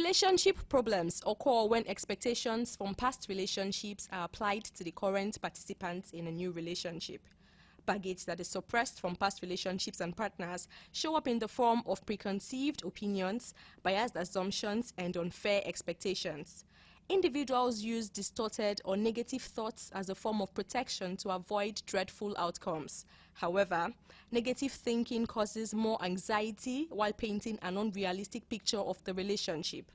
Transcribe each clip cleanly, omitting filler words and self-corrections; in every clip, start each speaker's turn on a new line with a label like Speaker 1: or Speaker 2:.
Speaker 1: Relationship problems occur when expectations from past relationships are applied to the current participants in a new relationship. Baggage that is suppressed from past relationships and partners show up in the form of preconceived opinions, biased assumptions, and unfair expectations. Individuals use distorted or negative thoughts as a form of protection to avoid dreadful outcomes. However, negative thinking causes more anxiety while painting an unrealistic picture of the relationship.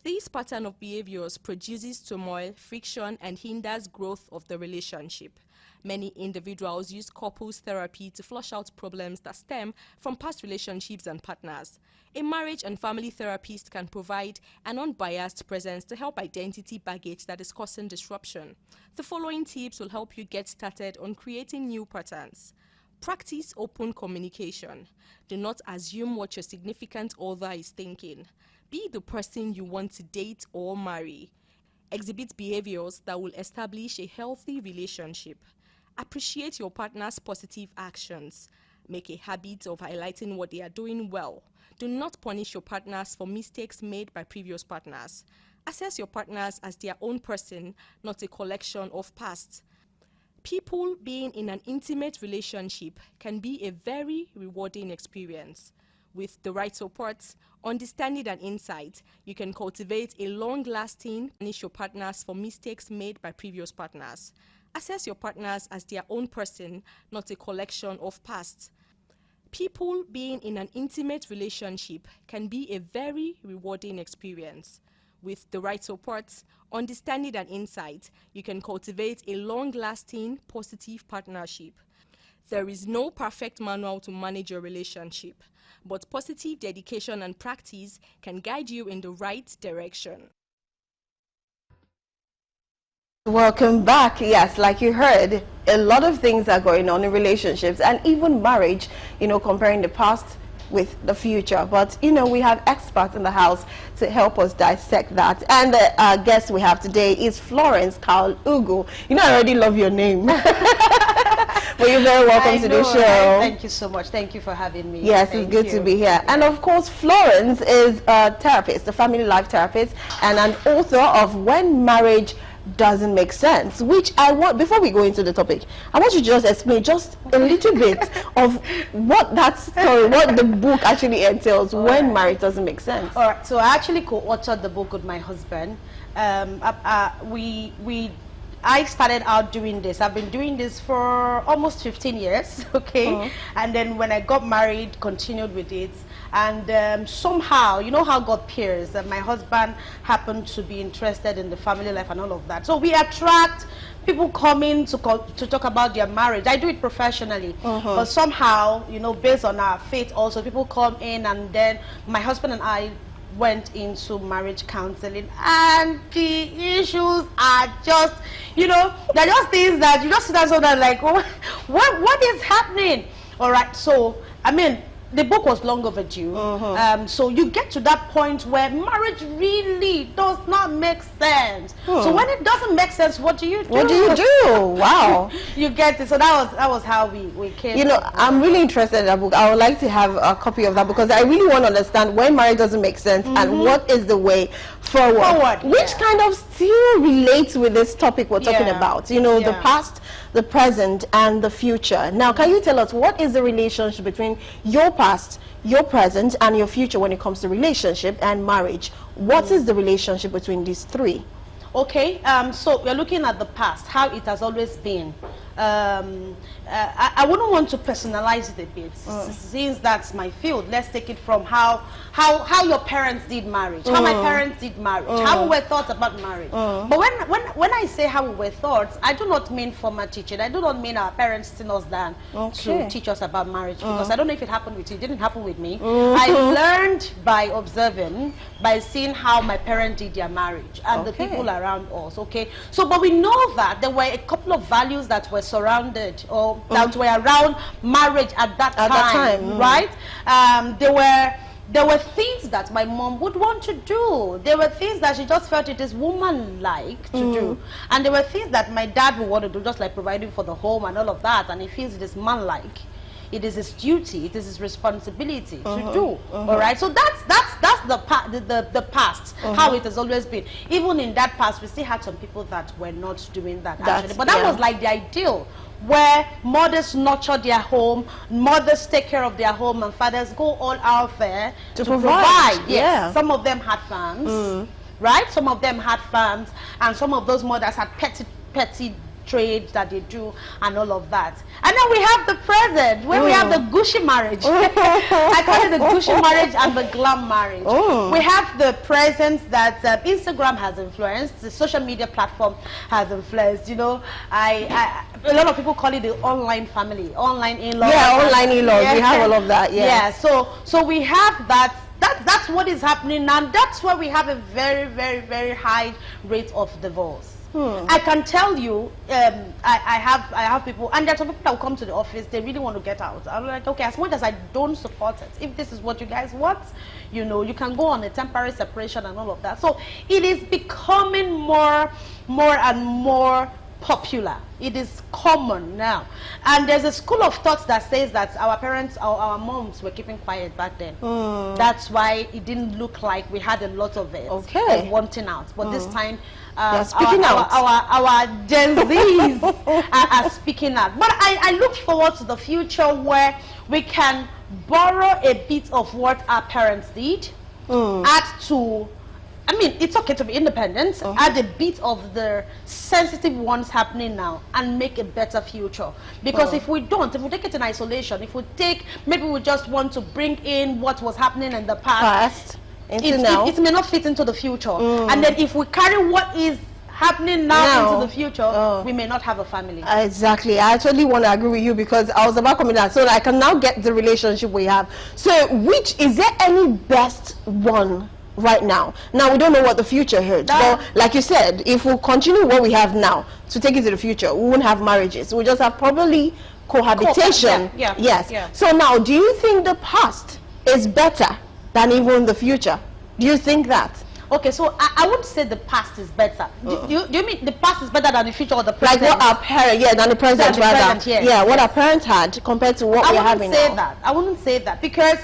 Speaker 1: This pattern of behaviors produces turmoil, friction, and hinders growth of the relationship. Many individuals use couples therapy to flush out problems that stem from past relationships and partners. A marriage and family therapist can provide an unbiased presence to help identity baggage that is causing disruption. The following tips will help you get started on creating new patterns. Practice open communication. Do not assume what your significant other is thinking. Be the person you want to date or marry. Exhibit behaviors that will establish a healthy relationship. Appreciate your partner's positive actions. Make a habit of highlighting what they are doing well. Do not punish your partners for mistakes made by previous partners. Assess your partners as their own person, not a collection of past. People being in an intimate relationship can be a very rewarding experience. With the right support, understanding, and insight, you can cultivate a long-lasting, punish your partners for mistakes made by previous partners. Assess your partners as their own person, not a collection of past. People being in an intimate relationship can be a very rewarding experience. With the right support, understanding, and insight, you can cultivate a long-lasting, positive partnership. There is no perfect manual to manage your relationship, but positive dedication and practice can guide you in the right direction.
Speaker 2: Welcome back. Yes, like you heard, a lot of things are going on in relationships and even marriage, comparing the past with the future. But, we have experts in the house to help us dissect that. And the guest we have today is Florence Carl Ugu. I already love your name. But you're very welcome to the show.
Speaker 3: Thank you so much. Thank you for having me.
Speaker 2: Yes, it's good to be here. And of course, Florence is a therapist, a family life therapist, and an author of When Marriage Doesn't Make Sense, which I want, before we go into the topic, I want you to just explain just a little bit of what that story, what the book actually entails, When Marriage Doesn't Make Sense.
Speaker 3: All right, so I actually co-authored the book with my husband. I started out doing this. I've been doing this for almost 15 years, okay? And then when I got married, continued with it. And somehow, you know how God peers, that my husband happened to be interested in the family life and all of that. So we attract people coming to talk about their marriage. I do it professionally, but somehow, based on our faith also, people come in, and then my husband and I went into marriage counseling, and the issues are just, they're just things that you just sit down and like, what is happening? All right, so the book was long overdue. So you get to that point where marriage really does not make sense. So when it doesn't make sense, what do you do?
Speaker 2: What do you do? Wow.
Speaker 3: You get it. So that was how we came.
Speaker 2: I'm really interested in that book. I would like to have a copy of that, because I really want to understand when marriage doesn't make sense and what is the way forward. Which kind of still relates with this topic we're talking about. The past, the present, and the future. Now, can you tell us what is the relationship between your past, your present, and your future when it comes to relationship and marriage? What is the relationship between these three?
Speaker 3: Okay, so we're looking at the past, how it has always been. I wouldn't want to personalize it a bit, since that's my field. Let's take it from how your parents did marriage, how my parents did marriage, how we were taught about marriage. But when I say how we were taught, I do not mean formal teaching. I do not mean our parents sitting us down to teach us about marriage, because I don't know if it happened with you. It didn't happen with me. I learned by observing, by seeing how my parents did their marriage and the people around us. Okay, so but we know that there were a couple of values that were surrounded or that were around marriage at that time, right? There were things that my mom would want to do. There were things that she just felt it is woman-like to do. And there were things that my dad would want to do, just like providing for the home and all of that, and he feels it is man-like. it is his duty, it is his responsibility to do. All right, so that's the past, how it has always been. Even in that past, we still had some people that were not doing that actually, but that was like the ideal, where mothers nurture their home, mothers take care of their home, and fathers go all out there to provide. Yes. Some of them had farms, right? Some of them had farms, and some of those mothers had petty trades that they do and all of that. And then we have the present, where we have the Gucci marriage. I call it the Gucci marriage and the glam marriage. We have the presence that Instagram has influenced, the social media platform has influenced. You know, a lot of people call it the online family, online in-laws.
Speaker 2: Yeah, online in-laws. We have all of that.
Speaker 3: Yeah. So we have that. That's what is happening now. That's where we have a very, very, very high rate of divorce. I can tell you, I have people, and there are some people that will come to the office, they really want to get out. I'm like, okay, as much as I don't support it, if this is what you guys want, you know, you can go on a temporary separation and all of that. So it is becoming more and more popular. It is common now, and there's a school of thought that says that our parents, our moms were keeping quiet back then. That's why it didn't look like we had a lot of it, of wanting out. But this time, our Gen Zs are speaking out. But I look forward to the future where we can borrow a bit of what our parents did, add to, I mean, it's okay to be independent, add a bit of the sensitive ones happening now, and make a better future. Because if we don't, if we take it in isolation, if we take, maybe we just want to bring in what was happening in the past, it may not fit into the future. And then if we carry what is happening now into the future, we may not have a family.
Speaker 2: Exactly. I actually want to agree with you, because I was about coming down, so I can now get the relationship we have. So which is there any best one right now? Now we don't know what the future holds, but like you said, if we continue what we have now to take it to the future, we won't have marriages, we'll just have probably cohabitation. So now, do you think the past is better than even the future? Do you think that?
Speaker 3: Okay, so I wouldn't say the past is better. Do you mean the past is better than the future or the present?
Speaker 2: Like what our parents, than the present, rather. What our parents had compared to what we're having now.
Speaker 3: I wouldn't say that, because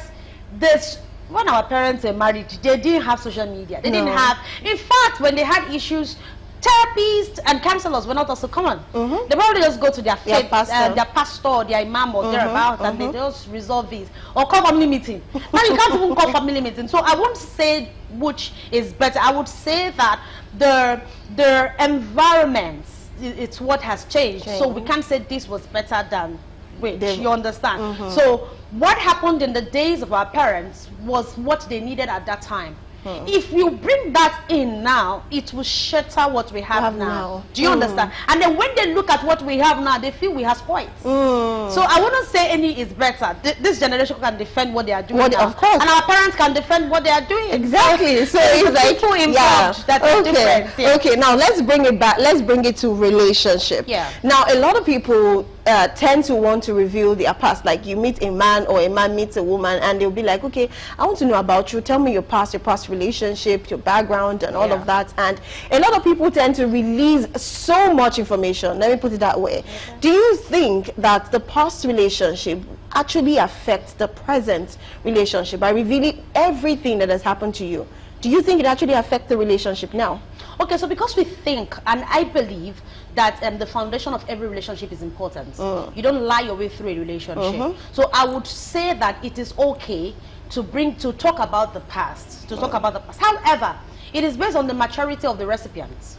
Speaker 3: when our parents were married, they didn't have social media. They didn't have, in fact, when they had issues, therapists and counselors were not also common. They probably just go to their faith, their pastor, or their imam, or thereabouts, and they just resolve these, or call family meeting. Now you can't even call family meeting. So I won't say which is better. I would say that the environment, it's what has changed. So we can't say this was better than which. You understand? So what happened in the days of our parents was what they needed at that time. If you bring that in now, it will shatter what we have now. Do you understand? And then when they look at what we have now, they feel we have spoiled. So I wouldn't say any is better. This generation can defend what they are doing now.
Speaker 2: Of course.
Speaker 3: And our parents can defend what they are doing.
Speaker 2: Exactly. So it's like
Speaker 3: people involved that are different.
Speaker 2: Okay, now let's bring it back. Let's bring it to relationship. Now, a lot of people tend to want to reveal their past. Like, you meet a man, or a man meets a woman, and they'll be like, okay, I want to know about you. Tell me your past relationship, your background, and all of that. And a lot of people tend to release so much information. Let me put it that way. Do you think that the past relationship actually affects the present relationship by revealing everything that has happened to you? Do you think it actually affects the relationship now?
Speaker 3: Okay, so because we think, and I believe that the foundation of every relationship is important. You don't lie your way through a relationship. So I would say that it is okay to talk about the past, However, it is based on the maturity of the recipients.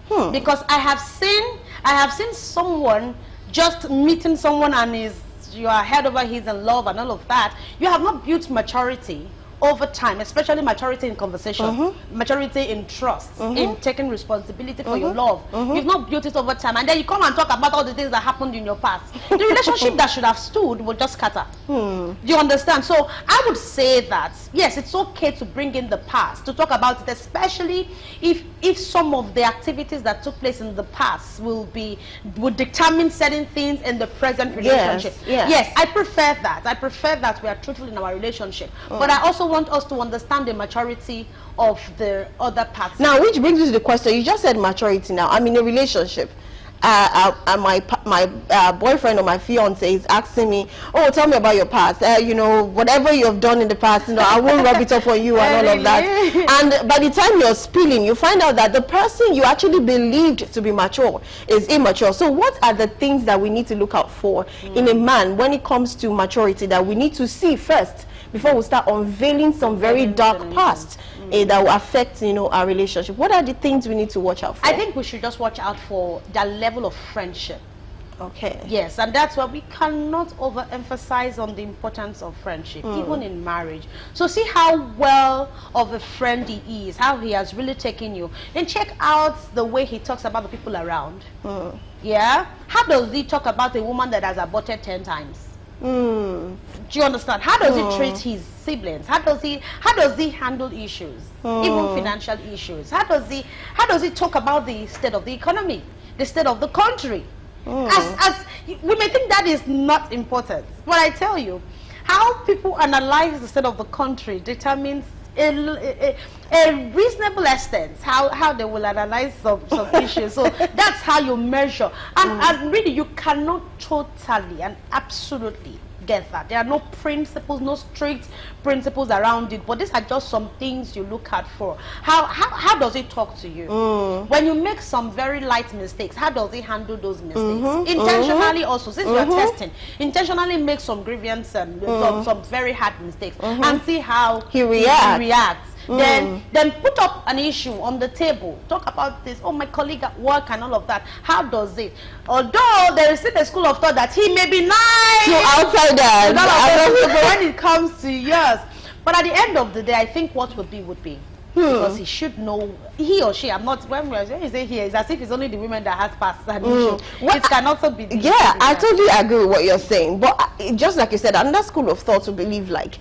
Speaker 3: Because I have seen someone just meeting someone, and you are head over heels in love and all of that. You have not built maturity over time, especially maturity in conversation, maturity in trust, in taking responsibility for your love. You've not built it over time, and then you come and talk about all the things that happened in your past. The relationship that should have stood will just scatter. Do you understand? So I would say that yes, it's okay to bring in the past, to talk about it, especially if some of the activities that took place in the past would determine certain things in the present relationship. Yes, I prefer that. I prefer that we are truthful in our relationship, but I also want us to understand the maturity of the other party.
Speaker 2: Now, which brings us to the question, you just said maturity now. I'm in a relationship, my boyfriend or my fiance is asking me, oh, tell me about your past, you know, whatever you have done in the past, you know, I won't rub it off on you and all of that. And by the time you're spilling, you find out that the person you actually believed to be mature is immature. So what are the things that we need to look out for in a man when it comes to maturity that we need to see first before we start unveiling some very dark past that will affect, you know, our relationship? What are the things we need to watch out for?
Speaker 3: I think we should just watch out for that level of friendship.
Speaker 2: Okay.
Speaker 3: Yes, and that's why we cannot overemphasize on the importance of friendship, even in marriage. So see how well of a friend he is, how he has really taken you. Then check out the way he talks about the people around. Yeah? How does he talk about a woman that has aborted 10 times? Do you understand? How does he treat his siblings? How does he handle issues, even financial issues? How does he talk about the state of the economy, the state of the country? As we may think that is not important, but I tell you, how people analyze the state of the country determines a reasonable extent how they will analyze some issues. So that's how you measure, and really you cannot totally and absolutely get that. There are no principles, no strict principles around it, but these are just some things you look at for. How does it talk to you? When you make some very light mistakes, how does he handle those mistakes? Intentionally also, since you are testing, intentionally make some grievance and some very hard mistakes, and see how he reacts. Then put up an issue on the table. Talk about this. Oh, my colleague at work and all of that. How does it? Although there is still a school of thought that he may be nice
Speaker 2: to outsiders,
Speaker 3: but when it comes to yours. But at the end of the day, I think what would be because he should know, he or she. I'm not, when you say here, it's as if it's only the women that has past an issue. It can also be the
Speaker 2: I totally agree with what you're saying. But just like you said, another school of thought to believe like,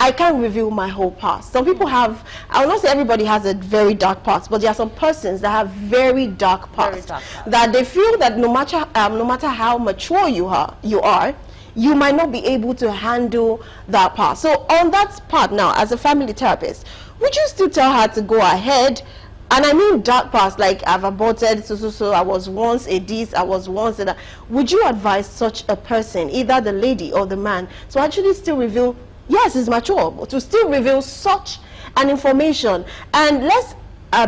Speaker 2: I can't reveal my whole past. Some people have, I will not say everybody has a very dark past, but there are some persons that have very dark past. That they feel that no matter how mature you are, you might not be able to handle that past. So on that part now, as a family therapist, would you still tell her to go ahead? And I mean dark past, like I've aborted, so I was once a this, I was once a that. Would you advise such a person, either the lady or the man, to actually still reveal, yes, it's mature, but to still reveal such an information, and let's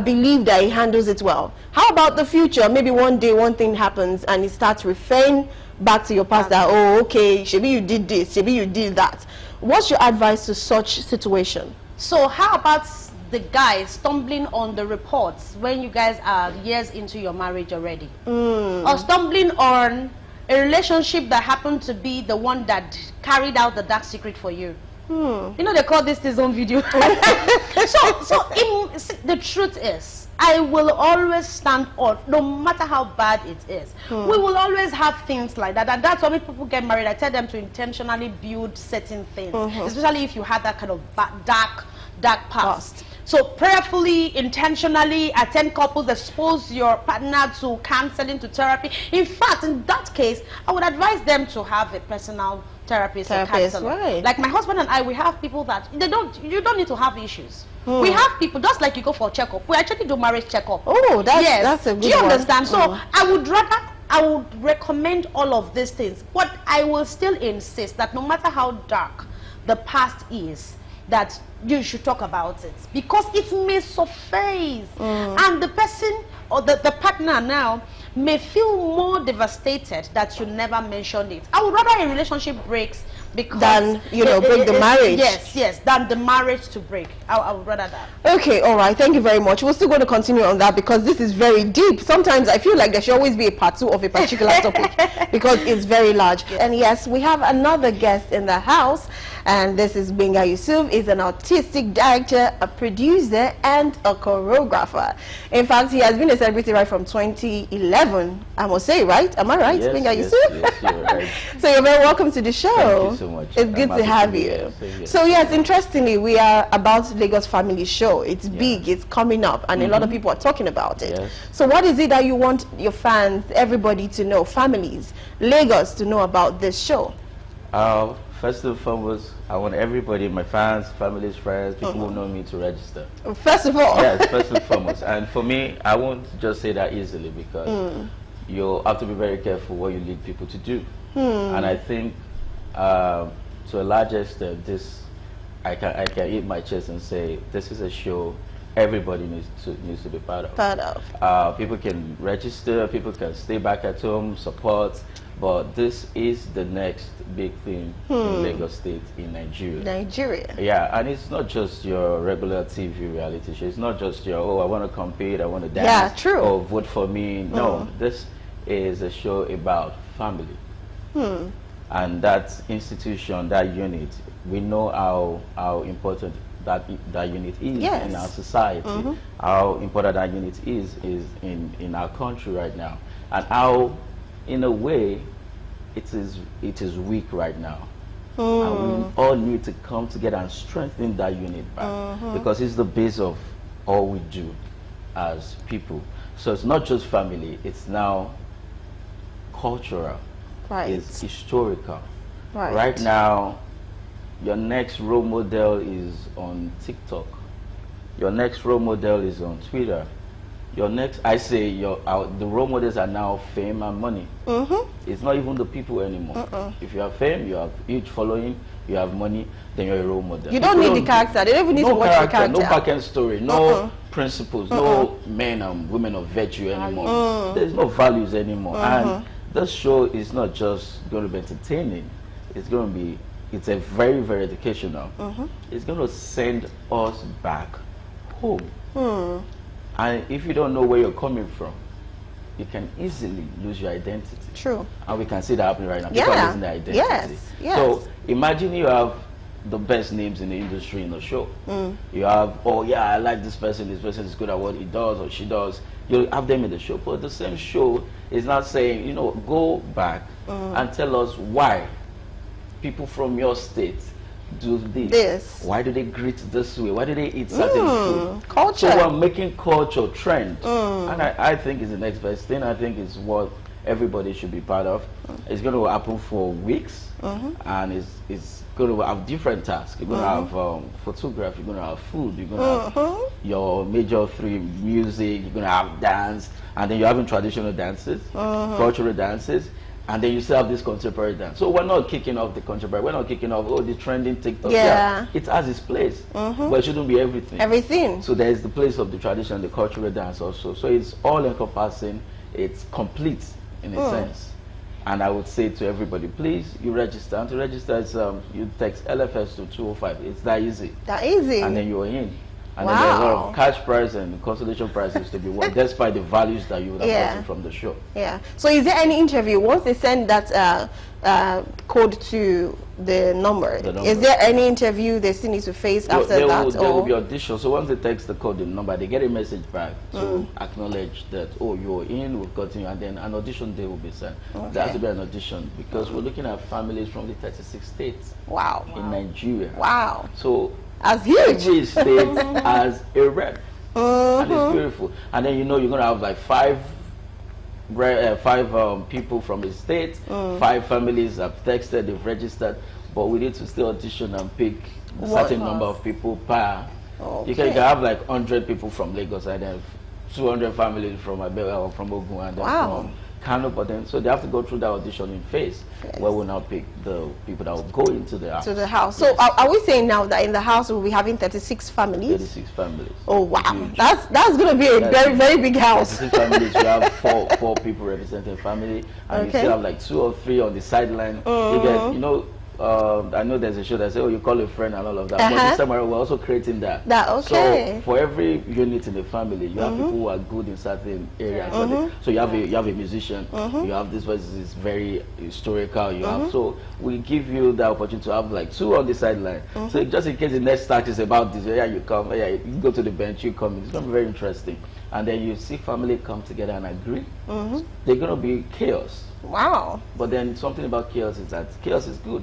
Speaker 2: believe that he handles it well? How about the future? Maybe one day one thing happens and it starts referring back to your past that, oh, okay, maybe you did this, maybe you did that. What's your advice to such situation?
Speaker 3: So how about the guy stumbling on the reports when you guys are years into your marriage already? Or stumbling on a relationship that happened to be the one that carried out the dark secret for you? You know, they call this his own video. The truth is, I will always stand on, no matter how bad it is. We will always have things like that, and that's why when people get married, I tell them to intentionally build certain things, especially if you have that kind of dark past. So prayerfully, intentionally attend couples, expose your partner to counseling, to therapy. In fact, in that case, I would advise them to have a personal therapist or counselor.
Speaker 2: Right.
Speaker 3: Like my husband and I, we have people that you don't need to have issues. We have people, just like you go for a checkup. We actually do marriage checkup.
Speaker 2: Oh, that's a good one.
Speaker 3: Do you understand? So I would recommend all of these things, but I will still insist that no matter how dark the past is, that you should talk about it, because it may surface, and the person or the partner now may feel more devastated that you never mentioned it. I would rather a relationship breaks
Speaker 2: than break the marriage.
Speaker 3: Yes, than the marriage to break. I would rather that.
Speaker 2: Okay, all right, thank you very much. We're still going to continue on that because this is very deep. Sometimes I feel like there should always be a part 2 of a particular topic because it's very large. And yes, we have another guest in the house, and this is Gbenga Yusuf. He's an artistic director, a producer, and a choreographer. In fact, he has been a celebrity right from 2011, I must say, right? Am I right,
Speaker 4: yes,
Speaker 2: Gbenga
Speaker 4: yes,
Speaker 2: Yusuf?
Speaker 4: Yes, you're right.
Speaker 2: So you're very welcome to the show.
Speaker 4: Thank you so much.
Speaker 2: It's good to have you. So yes, interestingly, we are about Lagos Family Show. It's big, it's coming up, and a lot of people are talking about it.
Speaker 4: Yes.
Speaker 2: So what is it that you want your fans, everybody to know, families, Lagos to know about this show?
Speaker 4: First and foremost, I want everybody, my fans, families, friends, people who know me to register.
Speaker 2: First of all.
Speaker 4: Yes, first and foremost. And for me, I won't just say that easily because you have to be very careful what you lead people to do. And I think to a large extent, this I can hit my chest and say this is a show everybody needs to be part of. People can register, people can stay back at home, support, but this is the next big thing in Lagos State, in Nigeria. Yeah, and it's not just your regular TV reality show. It's not just your, oh, I want to compete, I want to dance,
Speaker 2: yeah, true,
Speaker 4: or vote for me. No, this is a show about family. And that institution, that unit, we know how important that unit is in our society, how important that unit is in our country right now, and how, in a way, it is weak right now. And we all need to come together and strengthen that unit back, because it's the base of all we do as people. So it's not just family, it's now cultural, it's historical. Right now, your next role model is on TikTok. Your next role model is on Twitter. Your next, I say, the role models are now fame and money. It's not even the people anymore. If you have fame, you have huge following, you have money, then you're a role model.
Speaker 2: You don't need the character. They don't even need to watch the character.
Speaker 4: No back-end story, no principles, no men and women of virtue anymore. There's no values anymore. And this show is not just going to be entertaining. It's a very, very educational. It's going to send us back home. And if you don't know where you're coming from, you can easily lose your identity.
Speaker 2: True.
Speaker 4: And we can see that happening right now. People are losing their identity. So imagine you have the best names in the industry in the show. You have, oh yeah, I like this person is good at what he does or she does. You have them in the show, but the same show is not saying, you know, go back and tell us why people from your state do this. Why do they greet this way? Why do they eat certain food?
Speaker 2: Culture.
Speaker 4: So we're making culture trend. And I think it's the next best thing. I think it's what everybody should be part of. It's going to happen for weeks, and it's going to have different tasks. You're going to have photography, you're going to have food, you're going to have your major three: music, you're going to have dance, and then you're having traditional dances, cultural dances, and then you still have this contemporary dance. So we're not kicking off the contemporary. We're not kicking off, oh, the trending TikTok. Yeah, it has its place, but it shouldn't be everything. So there's the place of the tradition, the cultural dance also. So it's all encompassing. It's complete in a sense. And I would say to everybody, please, you register. And to register, it's, you text LFS to 205. It's that easy.
Speaker 2: That easy.
Speaker 4: And then you're in. And then there's a lot of cash prize and consolation prizes to be won, despite the values that you would have gotten from the show.
Speaker 2: Yeah. So is there any interview, once they send that code to the number, is there any interview they still need to face after that?
Speaker 4: There will be audition. So once they text the code, the number, they get a message back to acknowledge that, oh, you're in, we've gotten you, and then an audition day will be sent. There has to be an audition, because we're looking at families from the 36 states in Nigeria. So
Speaker 2: as huge.
Speaker 4: Every state has a rep, and it's beautiful. And then, you know, you're going to have like five people from the state, 5 families have texted, they've registered, but we need to still audition and pick a certain number of people per. You can have like 100 people from Lagos, and then 200 families from Abela or from Ogun, and then from Kano, but then so they have to go through that auditioning phase, where we'll now pick the people that will go into the house.
Speaker 2: Yes. So are we saying now that in the house we'll be having 36 families?
Speaker 4: 36 families.
Speaker 2: Oh wow, that's going to be a very, very big house.
Speaker 4: 36 families. We have four people representing family, and you still have like 2 or 3 on the sideline. You get, you know, I know there's a show that says, oh, you call a friend and all of that. But this time around, we're also creating that. So for every unit in the family, you have people who are good in certain areas. So you have a musician. You have this person is very historical. You have, so we give you the opportunity to have like 2 on the sideline. So just in case the next start is about this, you come, you go to the bench, you come. It's going to be very interesting. And then you see family come together and agree. They're going to be chaos.
Speaker 2: Wow.
Speaker 4: But then something about chaos is that chaos is good.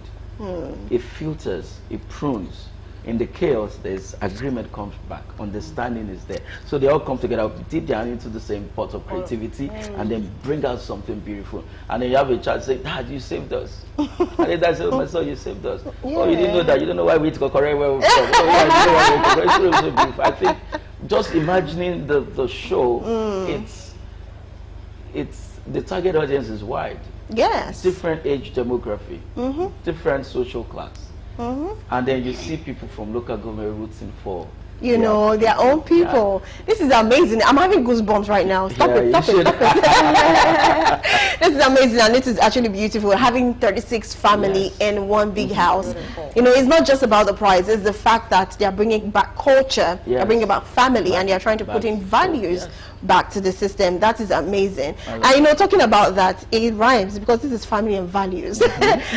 Speaker 4: It filters, it prunes. In the chaos, there's agreement comes back, understanding is there. So they all come together, dip down into the same pot of creativity, and then bring out something beautiful. And then you have a child say, Dad, you saved us. And then Dad says, oh, my son, you saved us. Oh, you didn't know that. You don't know why we eat kokore where we're from. Oh, yeah, you know why we eat kokore. It's so beautiful. I think just imagining the show, it's the target audience is wide.
Speaker 2: Yes.
Speaker 4: Different age demography, different social class. And then you see people from local government rooting for
Speaker 2: their own people. Yeah. This is amazing. I'm having goosebumps right now. Stop it. This is amazing, and this is actually beautiful. Having 36 family in one big house. You know, it's not just about the prize. It's the fact that they are bringing back culture, they're bringing back family, and they are trying to put in values back to the system. That is amazing. And you know, talking about that, it rhymes because this is family and values.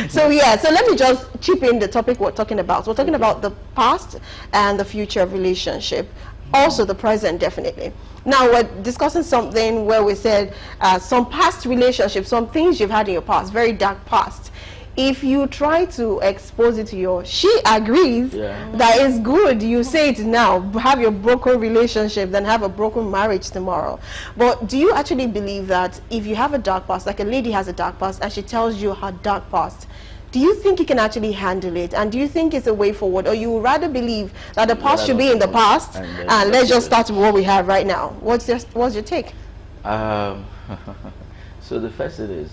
Speaker 2: So yeah, so let me just chip in the topic we're talking about. We're talking about the past and the future of relationship, also the present, definitely. Now we're discussing something where we said some past relationships, some things you've had in your past, very dark past. If you try to expose it to she agrees that it's good, you say it now, have your broken relationship than have a broken marriage tomorrow. But do you actually believe that if you have a dark past, like a lady has a dark past and she tells you her dark past, do you think you can actually handle it? And do you think it's a way forward? Or you would rather believe that the past should be in the past and let's just start with what we have right now? What's your take?
Speaker 4: So the first thing is,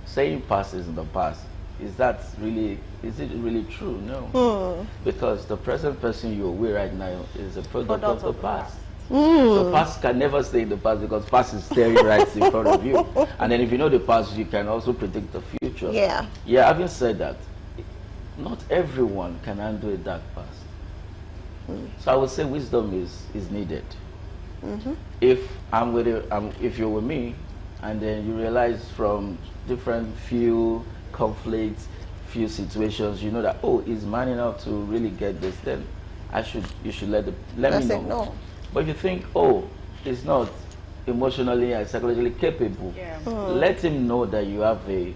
Speaker 4: saying past is in the past. Is it really true? No. Because the present person you're with right now is a product of the past. So past can never stay in the past because past is staring right in front of you. And then if you know the past, you can also predict the future. Yeah, having said that, not everyone can handle a dark past. So I would say wisdom is needed. If I'm with if you're with me, and then you realize from different few conflicts, few situations, you know that he's man enough to really get this, then you should let me know. But if you think he's not emotionally and psychologically capable, let him know that you have a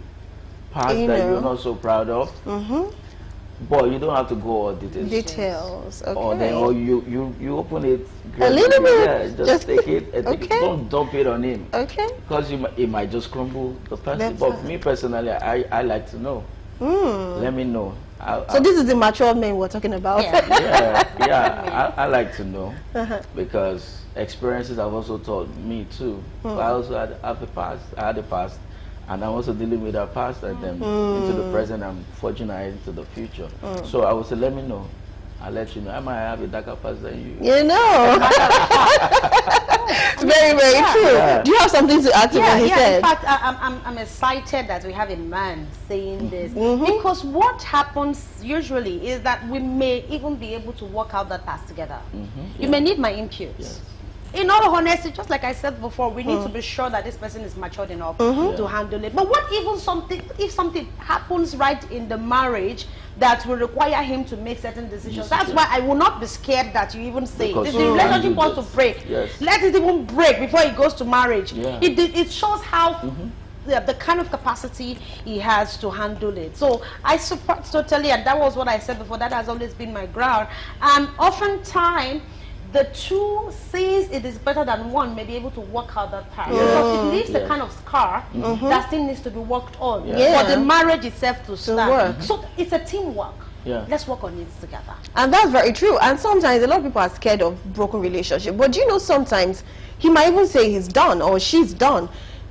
Speaker 4: past that you're not so proud of. But you don't have to go all details. Okay. Or you open it
Speaker 2: a little bit.
Speaker 4: Just take it and don't dump it on him. Okay. Because it might just crumble the person. But for me personally, I like to know. Let me know.
Speaker 2: So this is the mature men we're talking about.
Speaker 4: I like to know because experiences have also taught me too. I also had a past. And I'm also dealing with our past and then into the present. I'm forging ahead into the future. So I would say, let me know. I'll let you know. I might have a darker past than you.
Speaker 2: You know. Very, very true. Do you have something to add to what he said?
Speaker 3: In fact, I'm excited that we have a man saying this. Because what happens usually is that we may even be able to work out that past together. You may need my input. In all honesty, just like I said before, we need to be sure that this person is matured enough to handle it. But what if something happens right in the marriage that will require him to make certain decisions? That's why I will not be scared that you even say if the relationship wants to break, let it even break before it goes to marriage. It shows how the kind of capacity he has to handle it. So I support totally, and that was what I said before. That has always been my ground. And oftentimes, the two says it is better than one may be able to work out that part because it leaves a kind of scar that still needs to be worked on for the marriage itself to start. So it's a teamwork. Let's work on it together.
Speaker 2: And that's very true. And sometimes a lot of people are scared of broken relationship. But do you know sometimes he might even say he's done or she's done.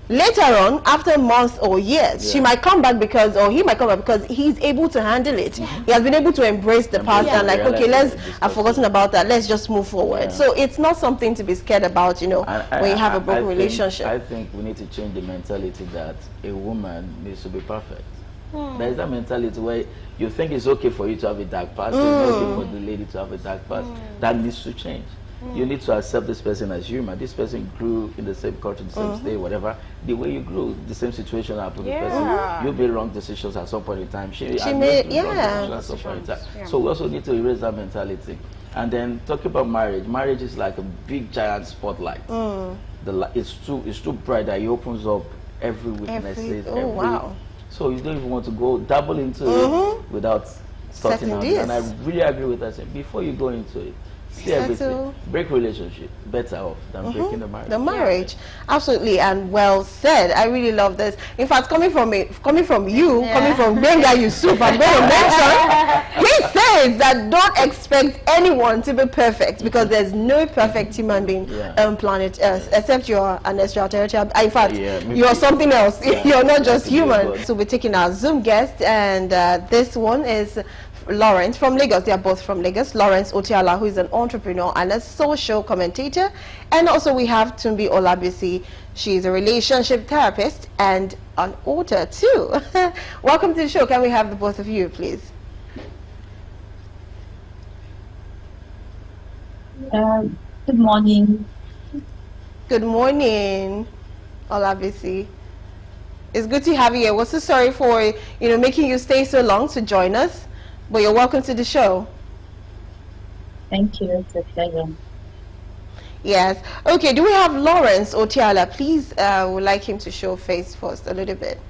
Speaker 2: Later on, after months or years, she might come back because, or he might come back because he's able to handle it. He has been able to embrace the past and like, okay, I've forgotten about that. Let's just move forward. So it's not something to be scared about, you know, when you have a broken relationship.
Speaker 4: I think we need to change the mentality that a woman needs to be perfect. There is that mentality where you think it's okay for you to have a dark past, it's okay for the lady to have a dark past. That needs to change. You need to accept this person as human. This person grew in the same culture, the same state, whatever. The way you grew, the same situation happened to the person. You made wrong decisions at some point in time. She made wrong decisions at some point in time. So we also need to erase that mentality. And then talking about marriage. Marriage is like a big giant spotlight. It's too bright that it opens up every weaknesses. So you don't even want to go dabble into it without starting out. And I really agree with that. Before you go into it, see everything. Break relationship, better off than breaking the marriage.
Speaker 2: The marriage, absolutely, and well said. I really love this. In fact, coming from you, coming from Benga Yusuf, I'm going to mention. He says that don't expect anyone to be perfect because there's no perfect human being on planet Earth except you're an extraterrestrial. In fact, you're something else. You're not just human. So we're taking our Zoom guest, and this one is Lawrence from Lagos. They are both from Lagos. Lawrence Otiala, who is an entrepreneur and a social commentator. And also we have Tumbi Olabisi. She is a relationship therapist and an author too. Welcome to the show. Can we have the both of you, please?
Speaker 5: Good morning.
Speaker 2: Good morning, Olabisi. It's good to have you here. We're so sorry for making you stay so long to join us. But you're welcome to the show.
Speaker 5: Thank you. It's a pleasure.
Speaker 2: Yes. Okay, do we have Lawrence Otiala? Please, would like him to show face first a little bit.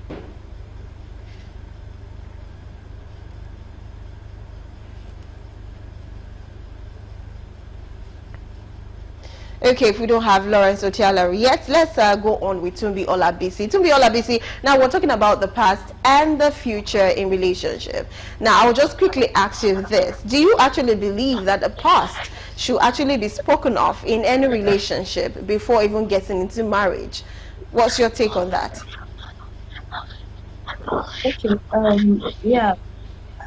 Speaker 2: Okay, if we don't have Lawrence Otiala yet, let's go on with Tumbi Olabisi. Tumbi Olabisi, now we're talking about the past and the future in relationship. Now, I'll just quickly ask you this. Do you actually believe that the past should actually be spoken of in any relationship before even getting into marriage? What's your take on that?
Speaker 5: Okay, yeah,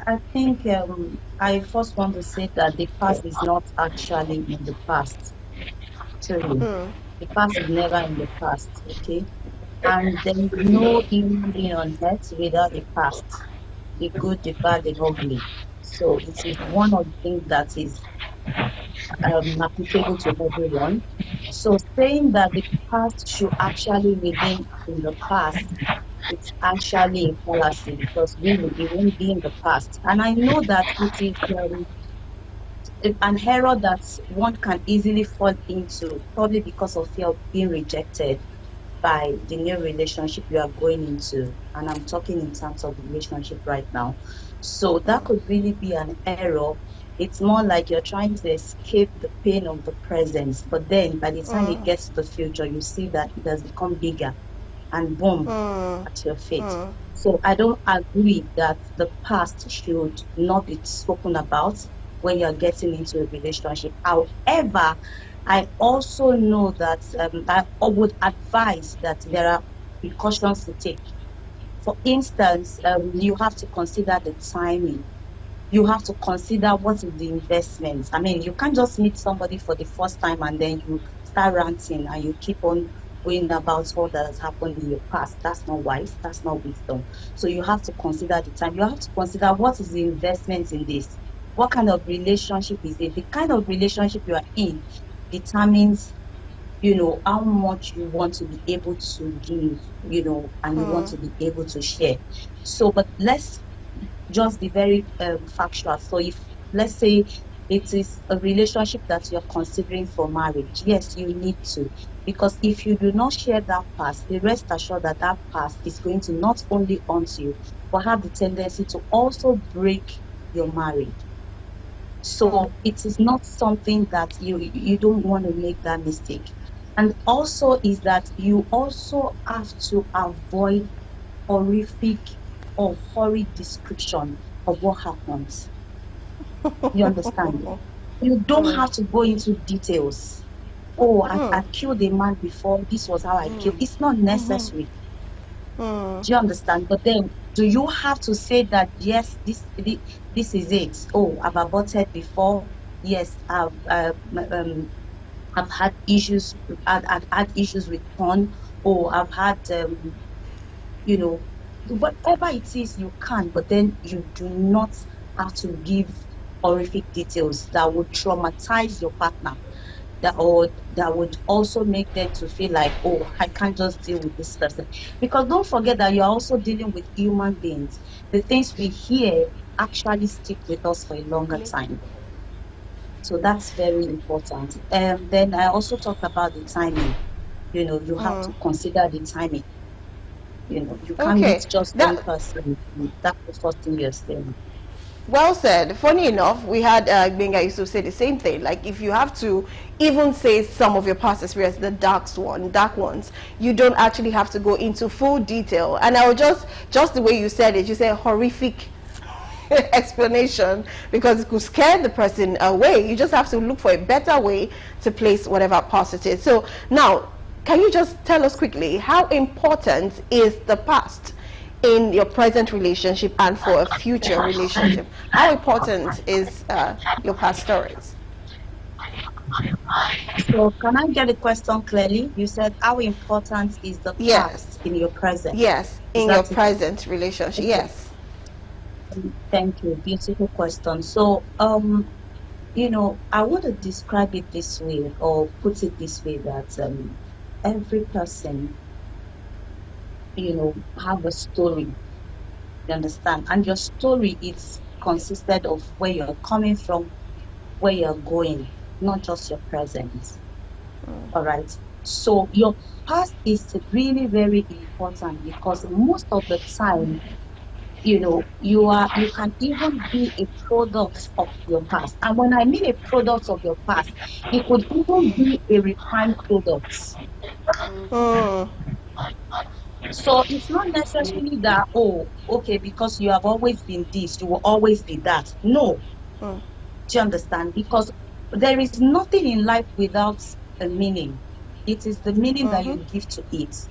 Speaker 5: I think I first want to say that the past is not actually in the past. The past is never in the past, okay? And there is no human being on earth without the past, the good, the bad, the ugly. So it is one of the things that is applicable to everyone. So saying that the past should actually remain in the past, it's actually a fallacy because really it won't be in the past. And I know that it is an error that one can easily fall into, probably because of fear of being rejected by the new relationship you are going into. And I'm talking in terms of relationship right now. So that could really be an error. It's more like you're trying to escape the pain of the present. But then by the time it gets to the future, you see that it has become bigger and boom, at your feet. So I don't agree that the past should not be spoken about when you're getting into a relationship. However, I also know that I would advise that there are precautions to take. For instance, you have to consider the timing. You have to consider what is the investment. I mean, you can't just meet somebody for the first time and then you start ranting and you keep on going about all that has happened in your past. That's not wise. That's not wisdom. So you have to consider the time. You have to consider what is the investment in this. What kind of relationship is it? The kind of relationship you are in determines, how much you want to be able to give, and you want to be able to share. So, but let's just be very factual. So if, let's say, it is a relationship that you're considering for marriage, yes, you need to. Because if you do not share that past, the rest assured that that past is going to not only haunt you, but have the tendency to also break your marriage. So it is not something that you don't want to make that mistake. And also is that you also have to avoid horrific or horrid description of what happens. You understand? You don't have to go into details. Oh, I killed a man before. This was how I killed. It's not necessary. Do you understand? But then, do you have to say that, yes, this is it? Oh, I've aborted before. Yes, I've had issues. I've had issues with porn. Oh, I've had, whatever it is you can. But then you do not have to give horrific details that would traumatize your partner. That would also make them to feel like, oh, I can't just deal with this person. Because don't forget that you're also dealing with human beings. The things we hear actually stick with us for a longer time. So that's very important. Then I also talked about the timing. You have to consider the timing. You can't meet just one person. That's the first thing you're saying.
Speaker 2: Well said. Funny enough, we had Gbenga used to say the same thing. Like, if you have to even say some of your past experience, the dark ones, you don't actually have to go into full detail. And I would just the way you said it, you said horrific explanation, because it could scare the person away. You just have to look for a better way to place whatever past it is. So now, can you just tell us quickly, how important is the past in your present relationship and for a future relationship? How important is your past stories?
Speaker 5: So can I get the question clearly? You said how important is the past in your present?
Speaker 2: Yes, in your present relationship. Okay. Yes.
Speaker 5: Thank you. Beautiful question. So you know, I want to describe it this way, or put it this way, that every person, you know, have a story. You understand? And your story is consisted of where you're coming from, where you're going, not just your present. All right. So your past is really very important, because most of the time, you know, you can even be a product of your past. And when I mean a product of your past, it could even be a refined product. So it's not necessarily that, oh, okay, because you have always been this, you will always be that. No. Do you understand? Because there is nothing in life without a meaning. It is the meaning that you give to it.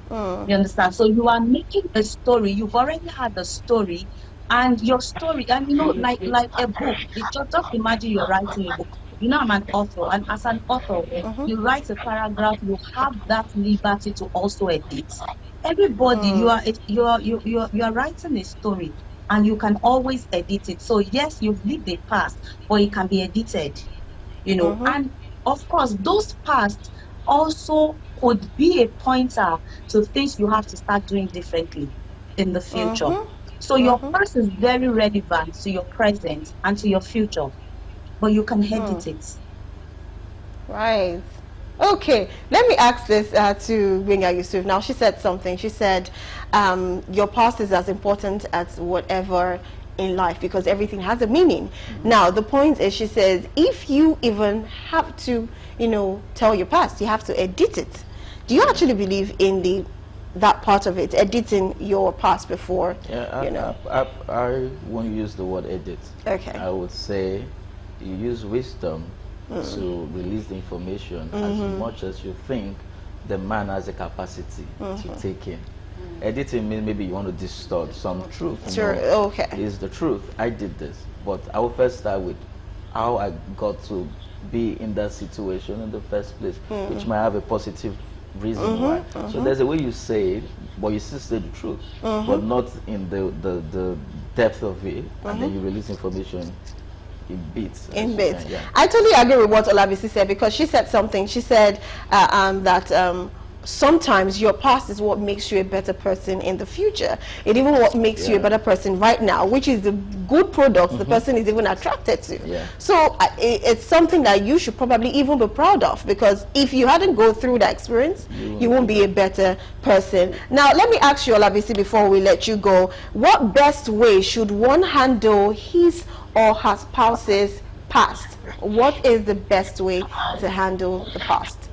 Speaker 5: You understand? So you are making a story. You've already had a story, and your story, and you know, like a book. Just imagine you're writing a book. You know, I'm an author, and as an author, you write a paragraph. You have that liberty to also edit. Everybody, you are writing a story, and you can always edit it. So yes, you've lived a past, but it can be edited. You know, and of course, those past also could be a pointer to things you have to start doing differently in the future. So your past is very relevant to your present and to your future, but you can edit it.
Speaker 2: Right. Okay, let me ask this to Gbenga Yusuf. Now, she said something. She said your past is as important as whatever in life, because everything has a meaning. Now, the point is, she says, if you even have to, you know, tell your past, you have to edit it. Do you actually believe in that part of it, editing your past before?
Speaker 4: Yeah,
Speaker 2: you know?
Speaker 4: I won't use the word edit.
Speaker 2: Okay.
Speaker 4: I would say you use wisdom to release the information as much as you think the man has a capacity to take in. Editing means maybe you want to distort some truth.
Speaker 2: Sure, okay.
Speaker 4: Is the truth. I did this, but I will first start with how I got to be in that situation in the first place, which might have a positive reason why. So there's a way you say it, but you still say the truth, but not in the depth of it, and then you release information in bits.
Speaker 2: Yeah. I totally agree with what Olabisi said, because she said something. She said that sometimes your past is what makes you a better person in the future. It even what makes you a better person right now, which is the good products the person is even attracted to.
Speaker 4: Yeah.
Speaker 2: So it's something that you should probably even be proud of, because if you hadn't gone through that experience, you won't be a better person. Now, let me ask you, Olabisi, before we let you go, what best way should one handle his or her spouse's past? What is the best way to handle the past?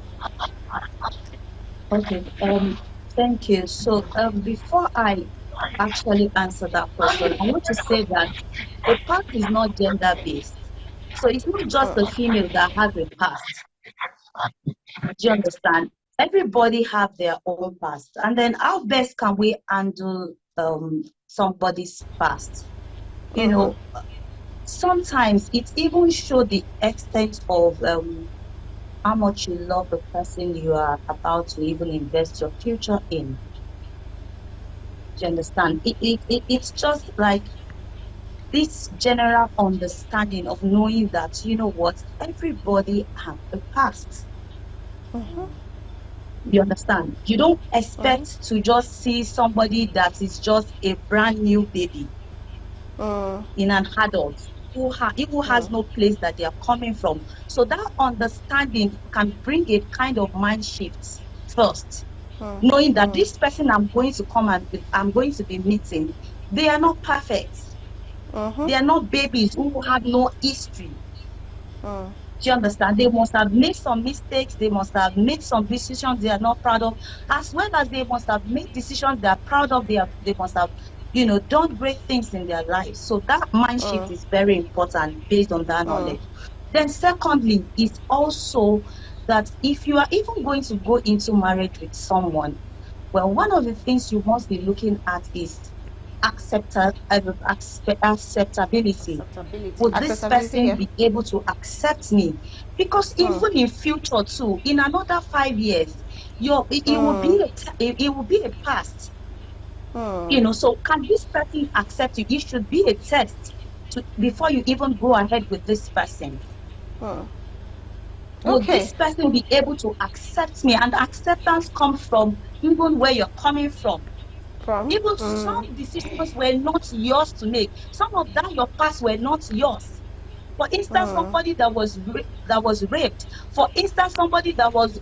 Speaker 5: Okay, thank you. So before I actually answer that question, I want to say that the past is not gender-based. So it's not just the female that has a past. Do you understand? Everybody have their own past. And then how best can we handle somebody's past? You know, sometimes it even shows the extent of how much you love the person you are about to even invest your future in. Do you understand? It's just like this general understanding of knowing that, you know what, everybody has a past. You understand? You don't expect to just see somebody that is just a brand new baby in an adult who has no place that they are coming from. So that understanding can bring a kind of mind shift first, knowing that this person I'm going to come and I'm going to be meeting, they are not perfect. They are not babies who have no history. Do you understand? They must have made some mistakes. They must have made some decisions they are not proud of, as well as they must have made decisions they are proud of. They must have, done great things in their lives. So that mind shift is very important based on that knowledge. Then secondly, is also that if you are even going to go into marriage with someone, well, one of the things you must be looking at is acceptability. Would this person be able to accept me? Because even in future too, in another 5 years, it will be a past. So can this person accept you? It should be a test before you even go ahead with this person. Would this person be able to accept me? And acceptance comes from even where you're coming from. Even some decisions were not yours to make. Some of that your past were not yours. For instance, somebody that was raped. For instance, somebody that was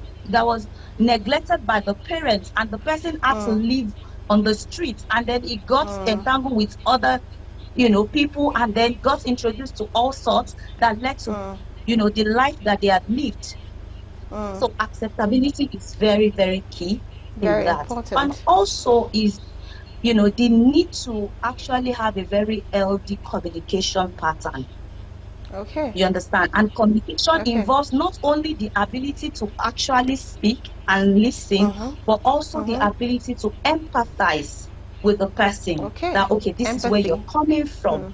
Speaker 5: neglected by the parents, and the person had to live on the street, and then he got entangled with other, people, and then got introduced to all sorts that led to, the life that they had lived. So acceptability is very, very key. Very important. And also is, they need to actually have a very healthy communication pattern. You understand? And communication involves not only the ability to actually speak and listen, but also the ability to empathize with the person. That, this is where you're coming from.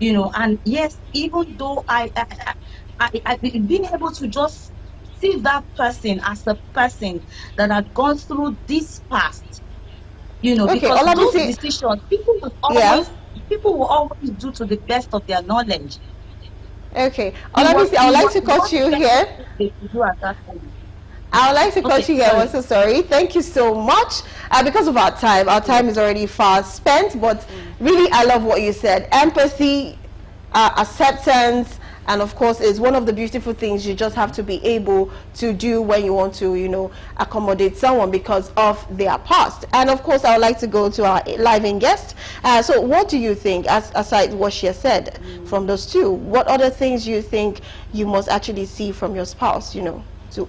Speaker 5: And yes, even though I being able to just see that person as a person that had gone through this past, because those decisions, people will always do to the best of their knowledge.
Speaker 2: Okay, I would like to cut you here. I would like to cut you here. I'm so sorry. Thank you so much. Because of our time is already far spent, but really I love what you said. Empathy, acceptance, and of course is one of the beautiful things you just have to be able to do when you want to, accommodate someone because of their past. And of course, I would like to go to our live-in guest. So what do you think, aside what she has said from those two, what other things you think you must actually see from your spouse, to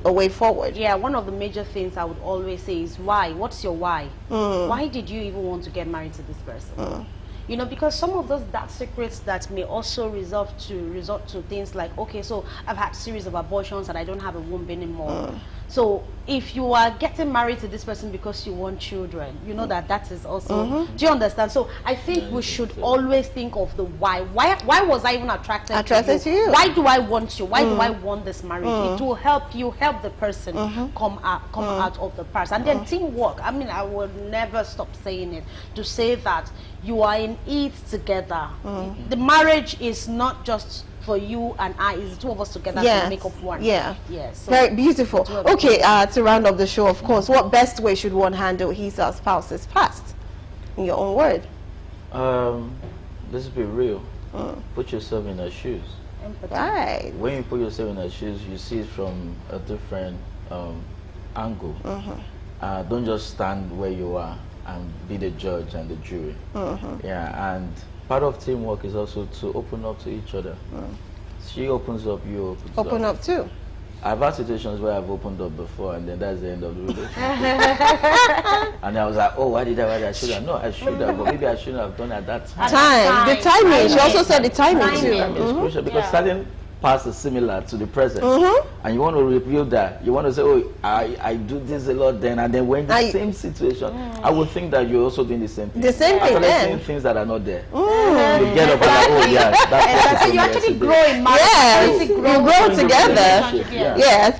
Speaker 2: a way forward?
Speaker 3: Yeah, one of the major things I would always say is why. What's your why? Why did you even want to get married to this person? Because some of those dark secrets that may also resort to things like, okay, so I've had a series of abortions and I don't have a womb anymore. So if you are getting married to this person because you want children, you know that is also, do you understand? So I think we should always think of the why. Why was I even attracted to you? Why do I want you? Why do I want this marriage? It will help the person come out of the past. And then teamwork. I mean, I will never stop saying it, to say that you are in it together. The marriage is not just for you and I, is the two of us together to make up one. So
Speaker 2: very beautiful. Okay, to round up the show, of course, what best way should one handle his or spouse's past? In your own word.
Speaker 4: Let's be real. Put yourself in their shoes.
Speaker 2: Right.
Speaker 4: When you put yourself in their shoes, you see it from a different angle. Don't just stand where you are and be the judge and the jury. And part of teamwork is also to open up to each other. She opens up, you open
Speaker 2: up too.
Speaker 4: I've had situations where I've opened up before, and then that's the end of the relationship. And I was like, oh, why did I should have? No, I should have, but maybe I shouldn't have done at that time.
Speaker 2: The timing. She also said the timing too.
Speaker 4: It's crucial because certain past is similar to the present, and you want to reveal that. You want to say, oh, I do this a lot then, and then when the same situation, I would think that you're also doing the same thing.
Speaker 2: The same thing then.
Speaker 4: Seeing things that are not there. You get up and like, oh yeah, that's
Speaker 3: so you actually grow in marriage.
Speaker 2: Yes, you grow together. Yes.